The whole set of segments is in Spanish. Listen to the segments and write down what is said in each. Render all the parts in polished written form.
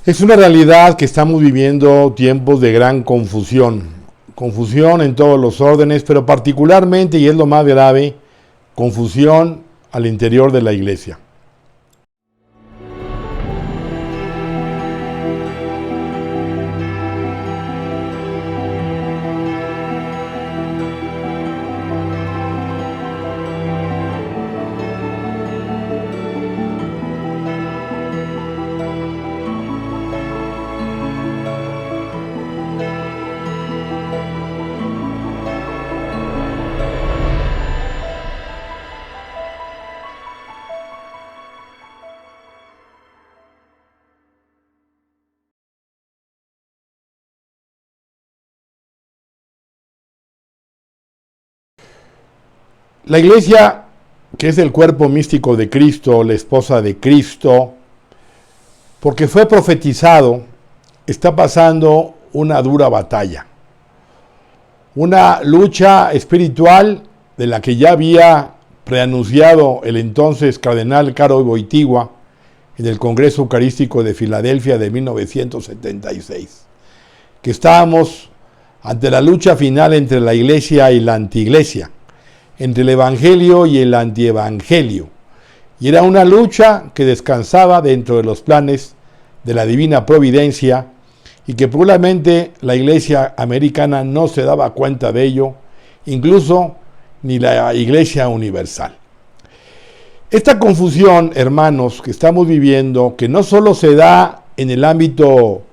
Es una realidad que estamos viviendo tiempos de gran confusión. Confusión en todos los órdenes, pero particularmente, y es lo más grave, confusión al interior de la iglesia. La iglesia, que es el cuerpo místico de Cristo, la esposa de Cristo, porque fue profetizado, está pasando una dura batalla. Una lucha espiritual de la que ya había preanunciado el entonces cardenal Karol Wojtyła en el Congreso Eucarístico de Filadelfia de 1976, que estábamos ante la lucha final entre la iglesia y la antiiglesia, entre el evangelio y el antievangelio, y era una lucha que descansaba dentro de los planes de la divina providencia y que probablemente la iglesia americana no se daba cuenta de ello, incluso ni la iglesia universal. Esta confusión, hermanos, que estamos viviendo, que no solo se da en el ámbito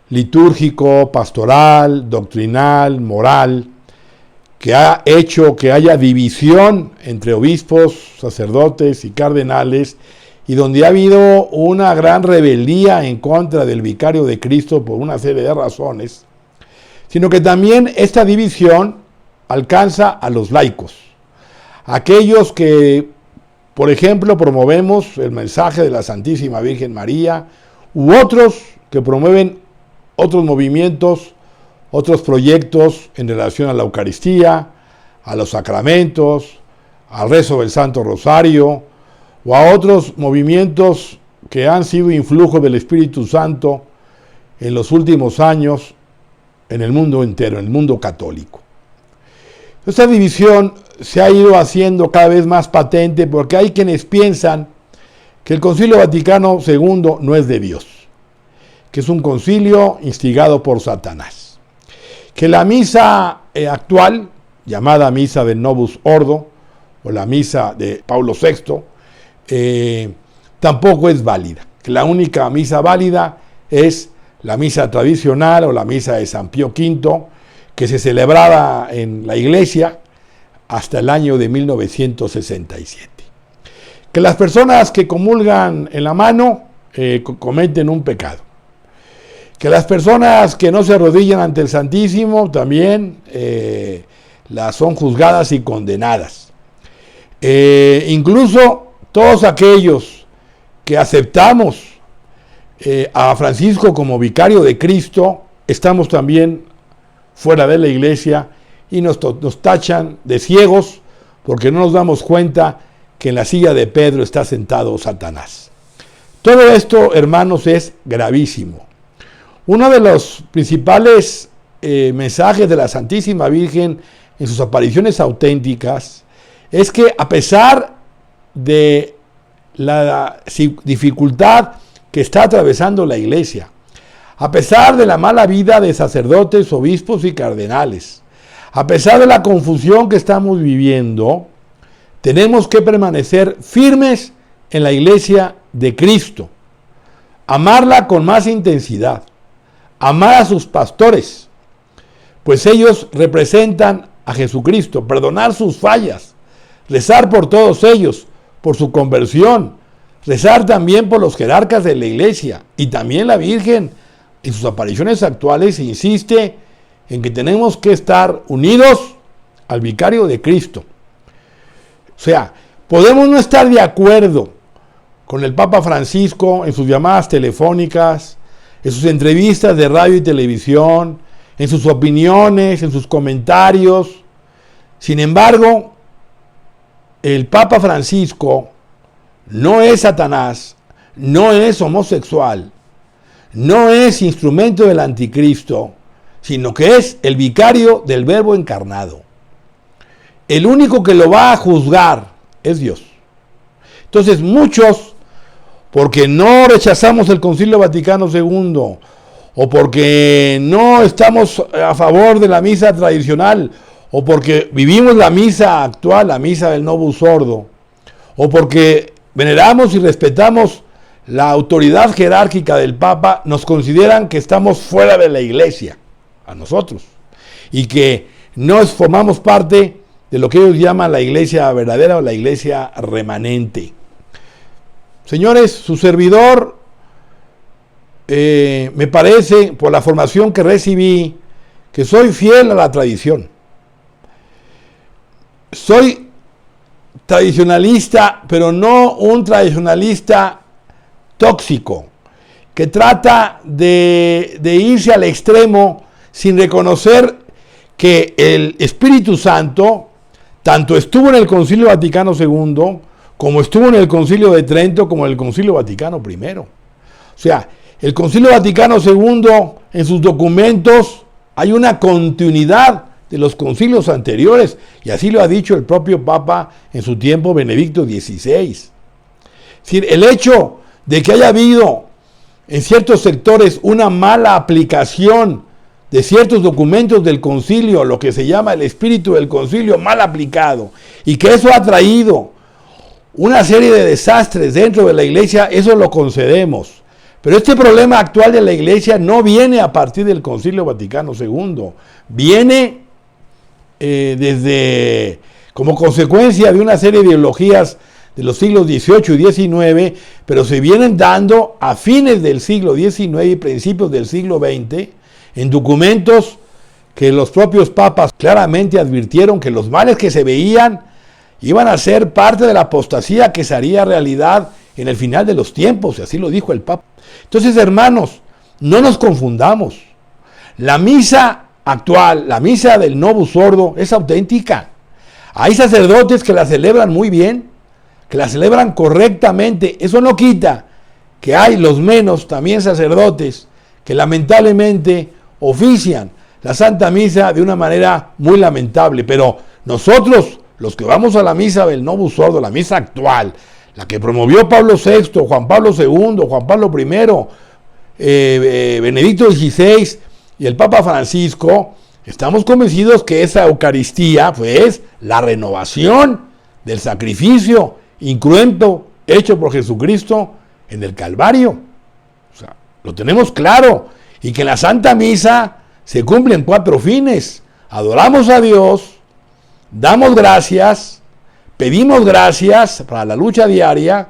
litúrgico, pastoral, doctrinal, moral, que ha hecho que haya división entre obispos, sacerdotes y cardenales, y donde ha habido una gran rebeldía en contra del vicario de Cristo por una serie de razones, sino que también esta división alcanza a los laicos, aquellos que, por ejemplo, promovemos el mensaje de la Santísima Virgen María, u otros que promueven otros movimientos, otros proyectos en relación a la Eucaristía, a los sacramentos, al rezo del Santo Rosario, o a otros movimientos que han sido influjo del Espíritu Santo en los últimos años en el mundo entero, en el mundo católico. Esta división se ha ido haciendo cada vez más patente porque hay quienes piensan que el Concilio Vaticano II no es de Dios, que es un concilio instigado por Satanás, que la misa actual, llamada misa del Novus Ordo, o la misa de Pablo VI, tampoco es válida, que la única misa válida es la misa tradicional o la misa de San Pío V, que se celebraba en la iglesia hasta el año de 1967. Que las personas que comulgan en la mano cometen un pecado. Que las personas que no se arrodillan ante el Santísimo también las son juzgadas y condenadas. Incluso todos aquellos que aceptamos a Francisco como vicario de Cristo, estamos también fuera de la iglesia y nos tachan de ciegos porque no nos damos cuenta que en la silla de Pedro está sentado Satanás. Todo esto, hermanos, es gravísimo. Uno de los principales mensajes de la Santísima Virgen en sus apariciones auténticas es que a pesar de la dificultad que está atravesando la iglesia, a pesar de la mala vida de sacerdotes, obispos y cardenales, a pesar de la confusión que estamos viviendo, tenemos que permanecer firmes en la iglesia de Cristo, amarla con más intensidad, amar a sus pastores, pues ellos representan a Jesucristo, perdonar sus fallas, rezar por todos ellos, por su conversión, rezar también por los jerarcas de la iglesia, y también la Virgen en sus apariciones actuales insiste en que tenemos que estar unidos al vicario de Cristo. O sea, podemos no estar de acuerdo con el Papa Francisco en sus llamadas telefónicas, en sus entrevistas de radio y televisión, en sus opiniones, en sus comentarios. Sin embargo, el Papa Francisco no es Satanás, no es homosexual, no es instrumento del anticristo, sino que es el vicario del Verbo encarnado. El único que lo va a juzgar es Dios. Entonces muchos, porque no rechazamos el Concilio Vaticano II, o porque no estamos a favor de la misa tradicional, o porque vivimos la misa actual, la misa del Novus Ordo, o porque veneramos y respetamos la autoridad jerárquica del Papa, nos consideran que estamos fuera de la Iglesia, a nosotros, y que no formamos parte de lo que ellos llaman la Iglesia verdadera o la Iglesia remanente. Señores, su servidor, me parece, por la formación que recibí, que soy fiel a la tradición. Soy tradicionalista, pero no un tradicionalista tóxico, que trata de irse al extremo sin reconocer que el Espíritu Santo tanto estuvo en el Concilio Vaticano II, como estuvo en el Concilio de Trento, como en el Concilio Vaticano I. O sea, el Concilio Vaticano II, en sus documentos, hay una continuidad de los concilios anteriores, y así lo ha dicho el propio Papa en su tiempo, Benedicto XVI. Es decir, el hecho de que haya habido en ciertos sectores una mala aplicación de ciertos documentos del concilio, lo que se llama el espíritu del concilio mal aplicado, y que eso ha traído una serie de desastres dentro de la iglesia, eso lo concedemos. Pero este problema actual de la iglesia no viene a partir del Concilio Vaticano II, viene desde como consecuencia de una serie de ideologías de los siglos XVIII y XIX, pero se vienen dando a fines del siglo XIX y principios del siglo XX, en documentos que los propios papas claramente advirtieron que los males que se veían iban a ser parte de la apostasía que se haría realidad en el final de los tiempos, y así lo dijo el Papa. Entonces, hermanos, no nos confundamos. La misa actual, la misa del Novus Ordo, es auténtica. Hay sacerdotes que la celebran muy bien, que la celebran correctamente. Eso no quita que hay los menos también sacerdotes que lamentablemente ofician la Santa Misa de una manera muy lamentable. Pero nosotros, los que vamos a la misa del Novus Ordo, la misa actual, la que promovió Pablo VI, Juan Pablo II, Juan Pablo I, Benedicto XVI y el Papa Francisco, estamos convencidos que esa Eucaristía es la renovación del sacrificio incruento hecho por Jesucristo en el Calvario. O sea, lo tenemos claro. Y que en la Santa Misa se cumplen 4 fines. Adoramos a Dios, damos gracias, pedimos gracias para la lucha diaria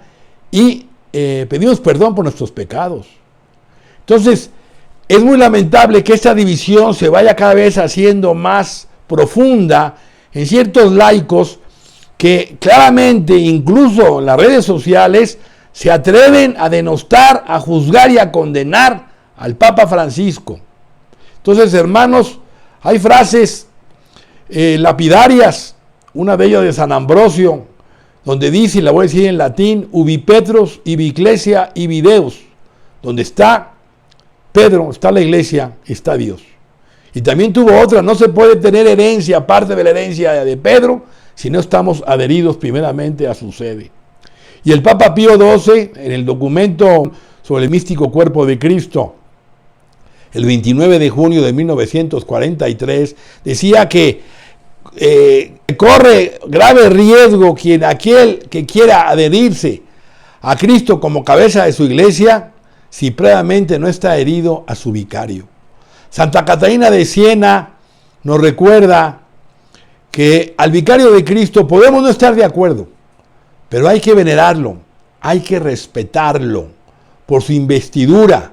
y pedimos perdón por nuestros pecados. Entonces, es muy lamentable que esta división se vaya cada vez haciendo más profunda en ciertos laicos que claramente, incluso en las redes sociales, se atreven a denostar, a juzgar y a condenar al Papa Francisco. Entonces, hermanos, hay frases lapidarias, una de ellas de San Ambrosio, donde dice, y la voy a decir en latín, ubi Petros, ibi Ecclesia, ibi Deus. Donde está Pedro, está la iglesia, está Dios. Y también tuvo otra, no se puede tener herencia, aparte de la herencia de Pedro, si no estamos adheridos primeramente a su sede. Y el Papa Pío XII, en el documento sobre el místico cuerpo de Cristo, el 29 de junio de 1943, decía que corre grave riesgo aquel que quiera adherirse a Cristo como cabeza de su iglesia, si previamente no está herido a su vicario. Santa Catalina de Siena nos recuerda que al vicario de Cristo podemos no estar de acuerdo, pero hay que venerarlo, hay que respetarlo por su investidura,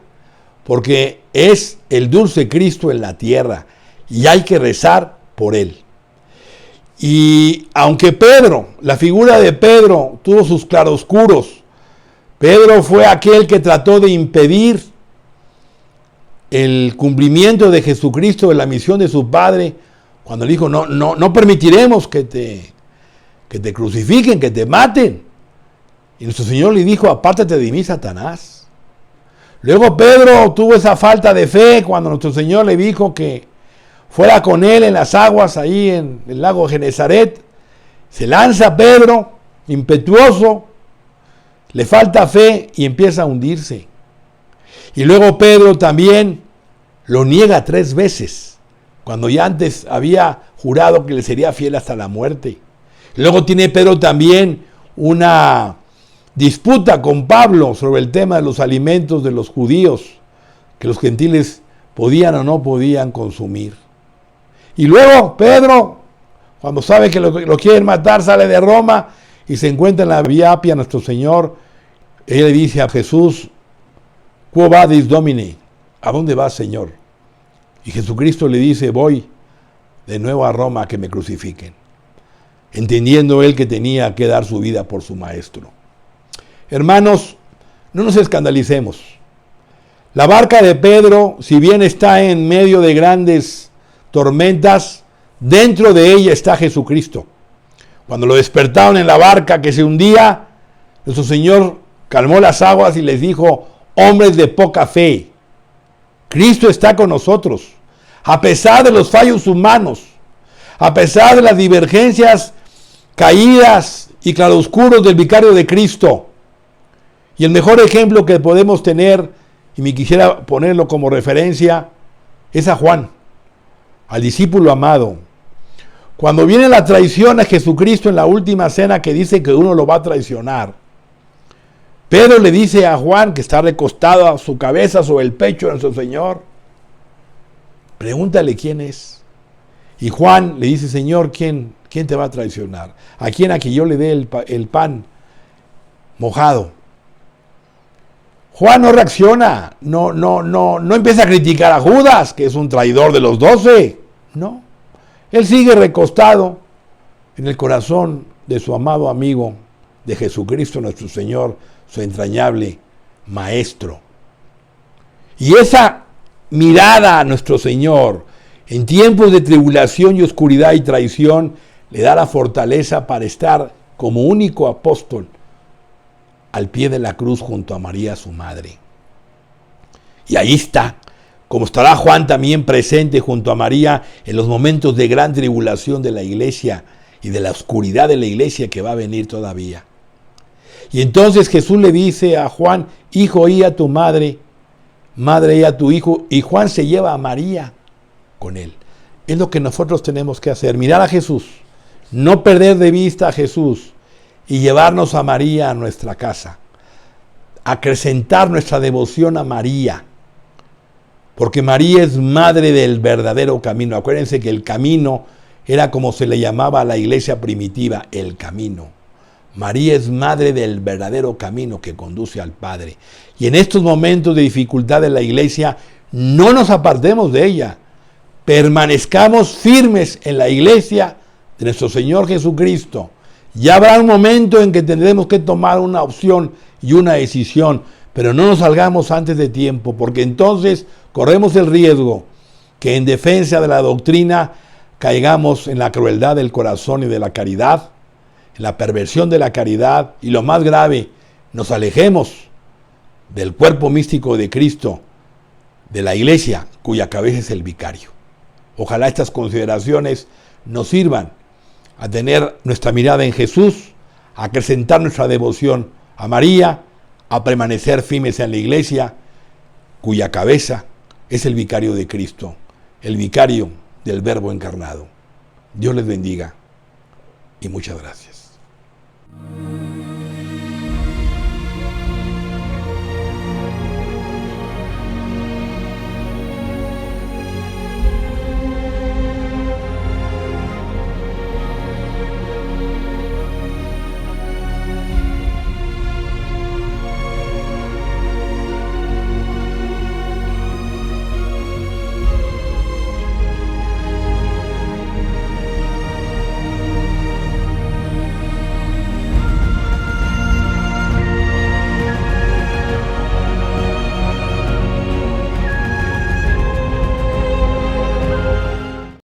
porque es el dulce Cristo en la tierra y hay que rezar por él. Y aunque Pedro, la figura de Pedro tuvo sus claroscuros, Pedro fue aquel que trató de impedir el cumplimiento de Jesucristo de la misión de su Padre, cuando le dijo, no permitiremos que te crucifiquen, que te maten. Y nuestro Señor le dijo, apártate de mí, Satanás. Luego Pedro tuvo esa falta de fe cuando nuestro Señor le dijo que fuera con él en las aguas ahí en el lago de Genezaret. Se lanza Pedro, impetuoso, le falta fe y empieza a hundirse. Y luego Pedro también lo niega 3 veces, cuando ya antes había jurado que le sería fiel hasta la muerte. Luego tiene Pedro también una disputa con Pablo sobre el tema de los alimentos de los judíos, que los gentiles podían o no podían consumir. Y luego Pedro, cuando sabe que lo quieren matar, sale de Roma y se encuentra en la Vía Apia nuestro Señor. Él le dice a Jesús: Quo vadis, Domine? ¿A dónde vas, Señor? Y Jesucristo le dice: voy de nuevo a Roma a que me crucifiquen. Entendiendo él que tenía que dar su vida por su maestro. Hermanos, no nos escandalicemos. La barca de Pedro, si bien está en medio de grandes tormentas, dentro de ella está Jesucristo. Cuando lo despertaron en la barca que se hundía, nuestro Señor calmó las aguas y les dijo: hombres de poca fe, Cristo está con nosotros, a pesar de los fallos humanos, a pesar de las divergencias, caídas y claroscuros del vicario de Cristo. Y el mejor ejemplo que podemos tener, y me quisiera ponerlo como referencia, es a Juan, al discípulo amado. Cuando viene la traición a Jesucristo en la última cena, que dice que uno lo va a traicionar, Pedro le dice a Juan, que está recostado a su cabeza sobre el pecho de nuestro Señor: pregúntale quién es. Y Juan le dice: Señor, ¿quién te va a traicionar? ¿A quién? A que yo le dé el pan mojado. Juan no reacciona, no empieza a criticar a Judas, que es un traidor de los 12. No, él sigue recostado en el corazón de su amado amigo, de Jesucristo nuestro Señor, su entrañable Maestro. Y esa mirada a nuestro Señor en tiempos de tribulación y oscuridad y traición le da la fortaleza para estar como único apóstol al pie de la cruz junto a María, su madre. Y ahí está, como estará Juan también presente junto a María en los momentos de gran tribulación de la iglesia y de la oscuridad de la iglesia que va a venir todavía. Y entonces Jesús le dice a Juan: hijo, y a tu madre, madre, y a tu hijo. Y Juan se lleva a María con él. Es lo que nosotros tenemos que hacer: mirar a Jesús, no perder de vista a Jesús y llevarnos a María a nuestra casa, acrecentar nuestra devoción a María, porque María es madre del verdadero camino. Acuérdense que el camino era como se le llamaba a la iglesia primitiva, el camino. María es madre del verdadero camino que conduce al Padre. Y en estos momentos de dificultad de la iglesia, no nos apartemos de ella. Permanezcamos firmes en la iglesia de nuestro Señor Jesucristo. Ya habrá un momento en que tendremos que tomar una opción y una decisión, pero no nos salgamos antes de tiempo, porque entonces corremos el riesgo que en defensa de la doctrina caigamos en la crueldad del corazón y de la caridad, en la perversión de la caridad, y lo más grave, nos alejemos del cuerpo místico de Cristo, de la iglesia, cuya cabeza es el vicario. Ojalá estas consideraciones nos sirvan a tener nuestra mirada en Jesús, a acrecentar nuestra devoción a María, a permanecer firmes en la iglesia, cuya cabeza es el vicario de Cristo, el vicario del Verbo encarnado. Dios les bendiga y muchas gracias.